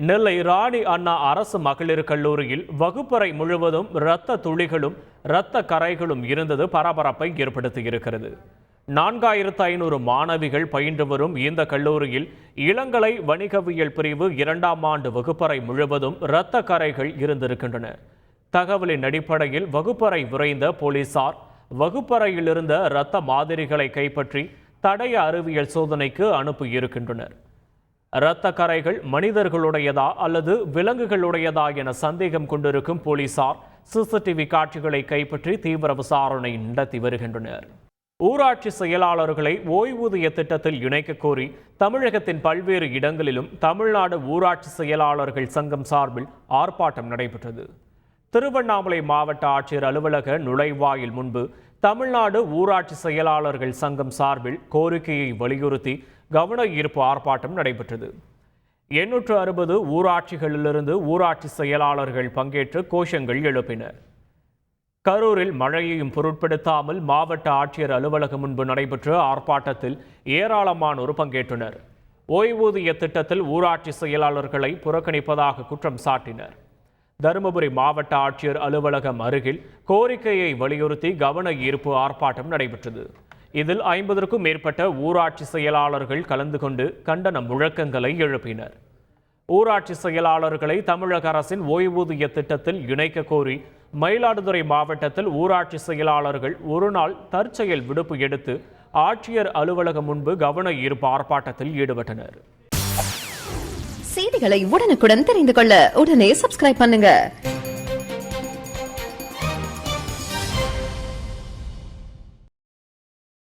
நெல்லை ராணி அண்ணா அரசு மகளிர் கல்லூரியில் வகுப்பறை முழுவதும் இரத்த துளிகளும் இரத்த கரைகளும் இருந்தது பரபரப்பை ஏற்படுத்தியிருக்கிறது. 4500 மாணவிகள் பயின்று வரும் இந்த கல்லூரியில் இளங்கலை வணிகவியல் பிரிவு 2ஆம் ஆண்டு வகுப்பறை முழுவதும் இரத்த கரைகள் இருந்திருக்கின்றன. தகவலின் அடிப்படையில் வகுப்பறை விரைந்த போலீசார் வகுப்பறையில் இருந்த இரத்த மாதிரிகளை கைப்பற்றி தடய அறிவியல் சோதனைக்கு அனுப்பியிருக்கின்றனர். இரத்த கரைகள் மனிதர்களுடையதா அல்லது விலங்குகளுடையதா என சந்தேகம் கொண்டிருக்கும் போலீசார் சிசிடிவி காட்சிகளை கைப்பற்றி தீவிர விசாரணை நடத்தி வருகின்றனர். ஊராட்சி செயலாளர்களை ஓய்வூதிய திட்டத்தில் இணைக்க கோரி தமிழகத்தின் பல்வேறு இடங்களிலும் தமிழ்நாடு ஊராட்சி செயலாளர்கள் சங்கம் சார்பில் ஆர்ப்பாட்டம் நடைபெற்றது. திருவண்ணாமலை மாவட்ட ஆட்சியர் அலுவலக நுழைவாயில் முன்பு தமிழ்நாடு ஊராட்சி செயலாளர்கள் சங்கம் சார்பில் கோரிக்கையை வலியுறுத்தி கவன ஈர்ப்பு ஆர்ப்பாட்டம் நடைபெற்றது. 860 ஊராட்சிகளிலிருந்து ஊராட்சி செயலாளர்கள் பங்கேற்று கோஷங்கள் எழுப்பினர். கரூரில் மழையையும் பொருட்படுத்தாமல் மாவட்ட ஆட்சியர் அலுவலகம் முன்பு நடைபெற்ற ஆர்ப்பாட்டத்தில் ஏராளமானோர் பங்கேற்றனர். ஓய்வூதிய திட்டத்தில் ஊராட்சி செயலாளர்களை புறக்கணிப்பதாக குற்றம் சாட்டினர். தருமபுரி மாவட்ட ஆட்சியர் அலுவலகம் அருகில் கோரிக்கையை வலியுறுத்தி கவன ஈர்ப்பு ஆர்ப்பாட்டம் நடைபெற்றது. இதில் 50க்கும் மேற்பட்ட ஊராட்சி செயலாளர்கள் கலந்து கொண்டு கண்டன முழக்கங்களை எழுப்பினர். ஊராட்சி செயலாளர்களை தமிழக அரசின் ஓய்வூதிய திட்டத்தில் இணைக்க கோரி மயிலாடுதுறை மாவட்டத்தில் ஊராட்சி செயலாளர்கள் ஒருநாள் தற்செயல் விடுப்பு எடுத்து ஆட்சியர் அலுவலகம் முன்பு கவன ஈர்ப்பு ஆர்ப்பாட்டத்தில் ஈடுபட்டனர். செய்திகளை உடனுக்குடன் தெரிந்து கொள்ள உடனே சப்ஸ்கிரைப் பண்ணுங்க.